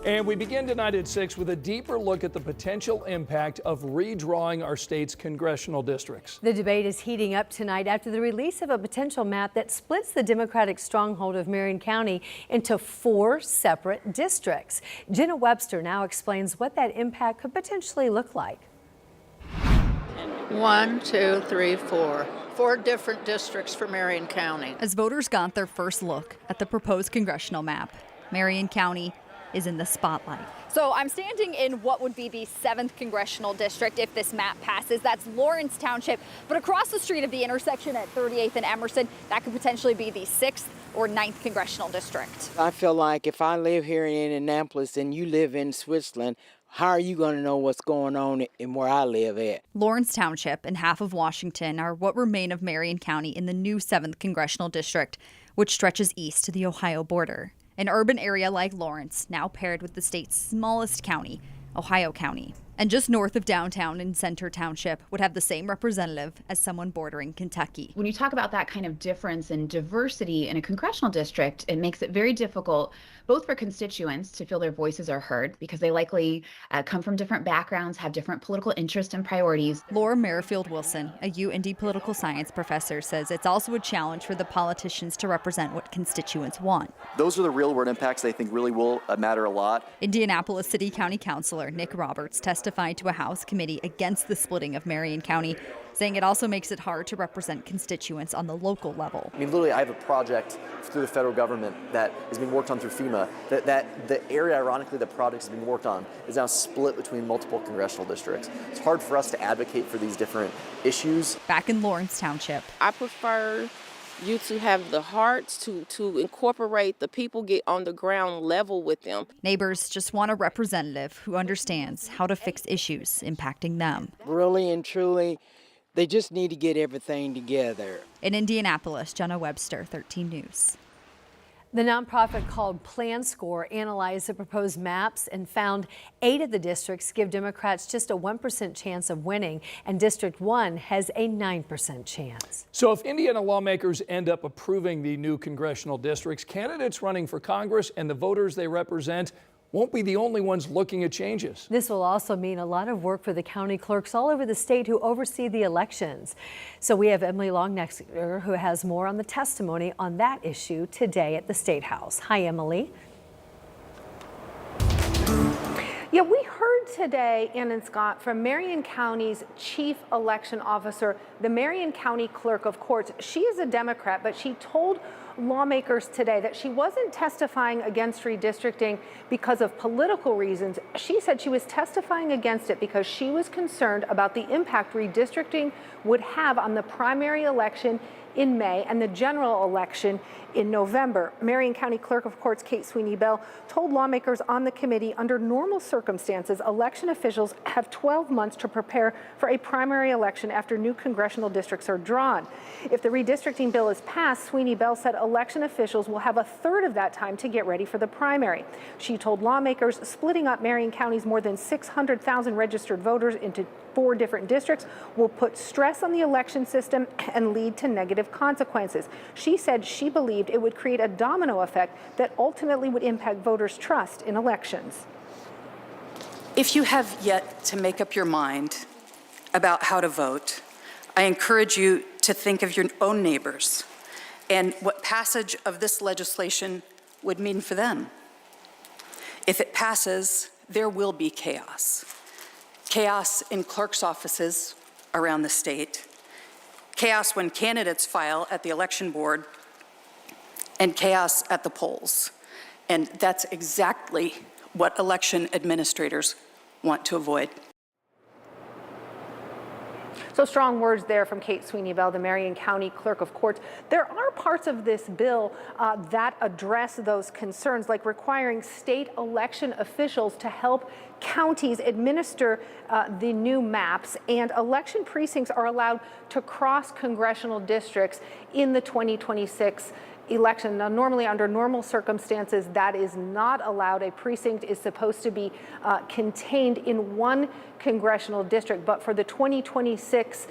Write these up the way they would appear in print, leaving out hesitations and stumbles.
And we begin tonight at 6 with a deeper look at the potential impact of redrawing our state's congressional districts. The debate is heating up tonight after the release of a potential map that splits the Democratic stronghold of Marion County into 4 separate districts. Jenna Webster now explains what that impact could potentially look like. 1, 2, 3, 4. 4 different districts for Marion County. As voters got their first look at the proposed congressional map, Marion County is in the spotlight. So I'm standing in what would be the 7th congressional district if this map passes. That's Lawrence Township. But across the street of the intersection at 38th and Emerson, that could potentially be the 6th or 9th congressional district. I feel like if I live here in Indianapolis and you live in Switzerland, how are you going to know what's going on in where I live at? Lawrence Township and half of Washington are what remain of Marion County in the new 7th congressional district, which stretches east to the Ohio border. An urban area like Lawrence, now paired with the state's smallest county, Ohio County. And just north of downtown in Center Township would have the same representative as someone bordering Kentucky. When you talk about that kind of difference in diversity in a congressional district, it makes it very difficult both for constituents to feel their voices are heard because they likely come from different backgrounds, have different political interests and priorities. Laura Merrifield Wilson, a UIndy political science professor, says it's also a challenge for the politicians to represent what constituents want. Those are the real world impacts I think really will matter a lot. Indianapolis City County Councilor Nick Roberts testified to a House committee against the splitting of Marion County, saying it also makes it hard to represent constituents on the local level. I mean, literally, I have a project through the federal government that is being worked on through FEMA, that the area, ironically, the project is being worked on is now split between multiple congressional districts. It's hard for us to advocate for these different issues. Back in Lawrence Township, I prefer you to have the hearts to incorporate the people, get on the ground level with them. Neighbors just want a representative who understands how to fix issues impacting them. Really and truly, they just need to get everything together. In Indianapolis, Jenna Webster, 13 News. The nonprofit called Plan Score analyzed the proposed maps and found 8 of the districts give Democrats just a 1% chance of winning, and District 1 has a 9% chance. So if Indiana lawmakers end up approving the new congressional districts, candidates running for Congress and the voters they represent won't be the only ones looking at changes. This will also mean a lot of work for the county clerks all over the state who oversee the elections. So we have Emily Longnexter who has more on the testimony on that issue today at the State House. Hi, Emily. Yeah, we heard today, Ann and Scott, from Marion County's chief election officer, the Marion County Clerk of Courts. She is a Democrat, but she told lawmakers today that she wasn't testifying against redistricting because of political reasons. She said she was testifying against it because she was concerned about the impact redistricting would have on the primary election in May and the general election in November. Marion County Clerk of Courts Kate Sweeney Bell told lawmakers on the committee under normal circumstances, election officials have 12 months to prepare for a primary election after new congressional districts are drawn. If the redistricting bill is passed, Sweeney Bell said election officials will have a third of that time to get ready for the primary. She told lawmakers splitting up Marion County's more than 600,000 registered voters into 4 different districts will put stress on the election system and lead to negative consequences. She said she believed it would create a domino effect that ultimately would impact voters' trust in elections. If you have yet to make up your mind about how to vote, I encourage you to think of your own neighbors and what passage of this legislation would mean for them. If it passes, there will be chaos. Chaos in clerks' offices around the state, chaos when candidates file at the election board, and chaos at the polls. And that's exactly what election administrators want to avoid. So strong words there from Kate Sweeney Bell, the Marion County Clerk of Courts. There are parts of this bill that address those concerns, like requiring state election officials to help counties administer the new maps, and election precincts are allowed to cross congressional districts in the 2026 election. Now, normally under normal circumstances, that is not allowed. A precinct is supposed to be contained in one congressional district, but for the 2026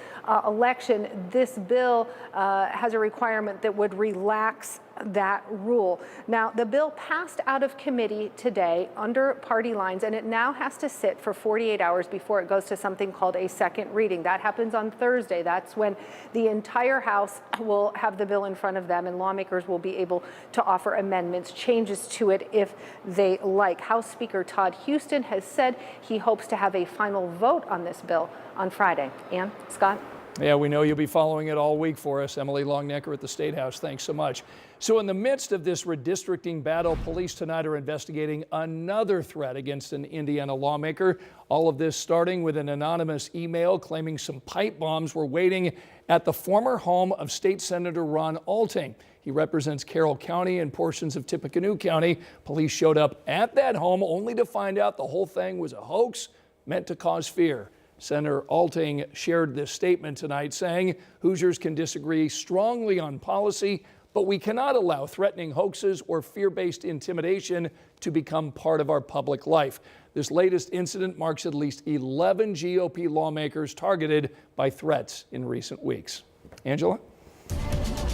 election, this bill has a requirement that would relax that rule. Now, the bill passed out of committee today under party lines, and it now has to sit for 48 hours before it goes to something called a second reading. That happens on Thursday. That's when the entire House will have the bill in front of them, and lawmakers will be able to offer amendments, changes to it if they like. House Speaker Todd Houston has said he hopes to have a final vote on this bill on Friday. Ann, Scott? Yeah, we know you'll be following it all week for us. Emily Longnecker at the State House, thanks so much. So in the midst of this redistricting battle, police tonight are investigating another threat against an Indiana lawmaker. All of this starting with an anonymous email claiming some pipe bombs were waiting at the former home of State Senator Ron Alting. He represents Carroll County and portions of Tippecanoe County. Police showed up at that home only to find out the whole thing was a hoax meant to cause fear. Senator Alting shared this statement tonight saying Hoosiers can disagree strongly on policy, but we cannot allow threatening hoaxes or fear-based intimidation to become part of our public life. This latest incident marks at least 11 GOP lawmakers targeted by threats in recent weeks. Angela?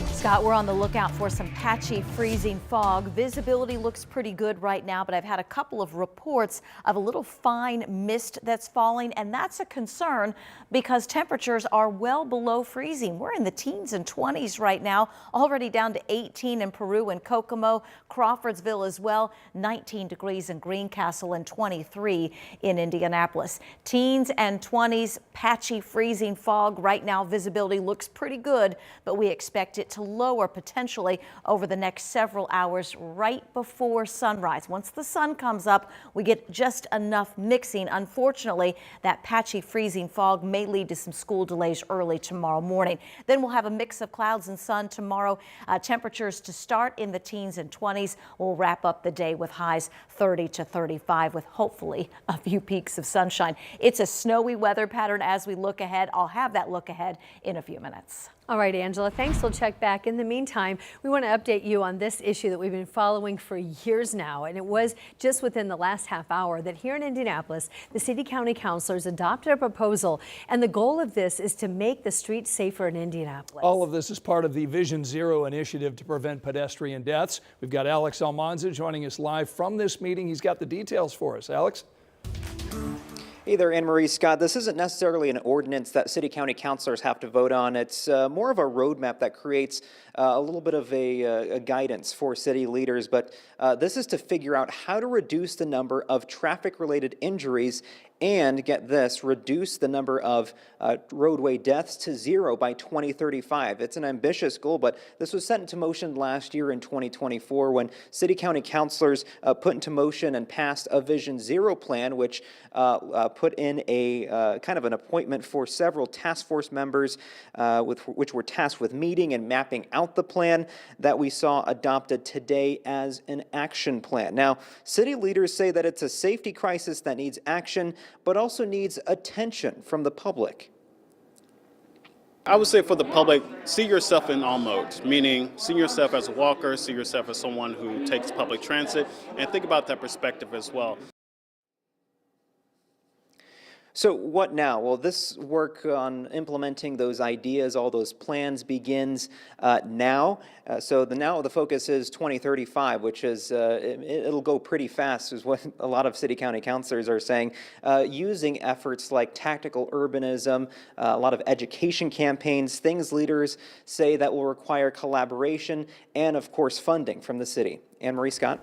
Scott, we're on the lookout for some patchy freezing fog. Visibility looks pretty good right now, but I've had a couple of reports of a little fine mist that's falling, and that's a concern because temperatures are well below freezing. We're in the teens and 20s right now, already down to 18 in Peru and Kokomo, Crawfordsville as well, 19 degrees in Greencastle and 23 in Indianapolis. Teens and 20s, patchy freezing fog. Right now, visibility looks pretty good, but we expect it to lower potentially over the next several hours right before sunrise. Once the sun comes up, we get just enough mixing. Unfortunately, that patchy freezing fog may lead to some school delays early tomorrow morning. Then we'll have a mix of clouds and sun tomorrow. Temperatures to start in the teens and 20s. We'll wrap up the day with highs 30 to 35 with hopefully a few peaks of sunshine. It's a snowy weather pattern as we look ahead. I'll have that look ahead in a few minutes. All right, Angela, thanks. We'll check back. In the meantime, we want to update you on this issue that we've been following for years now. And it was just within the last half hour that here in Indianapolis, the city-county councilors adopted a proposal. And the goal of this is to make the streets safer in Indianapolis. All of this is part of the Vision Zero initiative to prevent pedestrian deaths. We've got Alex Almanza joining us live from this meeting. He's got the details for us. Alex? Hey there, Anne Marie. Scott. This isn't necessarily an ordinance that city-county councilors have to vote on. It's more of a roadmap that creates a little bit of a guidance for city leaders. But this is to figure out how to reduce the number of traffic-related injuries and, get this, reduce the number of roadway deaths to zero by 2035. It's an ambitious goal, but this was set into motion last year in 2024 when city-county councilors put into motion and passed a Vision Zero plan, which put in a kind of an appointment for several task force members which were tasked with meeting and mapping out the plan that we saw adopted today as an action plan. Now, city leaders say that it's a safety crisis that needs action, but also needs attention from the public. I would say for the public, see yourself in all modes, meaning see yourself as a walker, see yourself as someone who takes public transit, and think about that perspective as well. So what now? Well, this work on implementing those ideas, all those plans begins now. So the focus is 2035, which is, it'll go pretty fast, is what a lot of city-county councilors are saying, using efforts like tactical urbanism, a lot of education campaigns, things leaders say that will require collaboration and, of course, funding from the city. Anne Marie, Scott?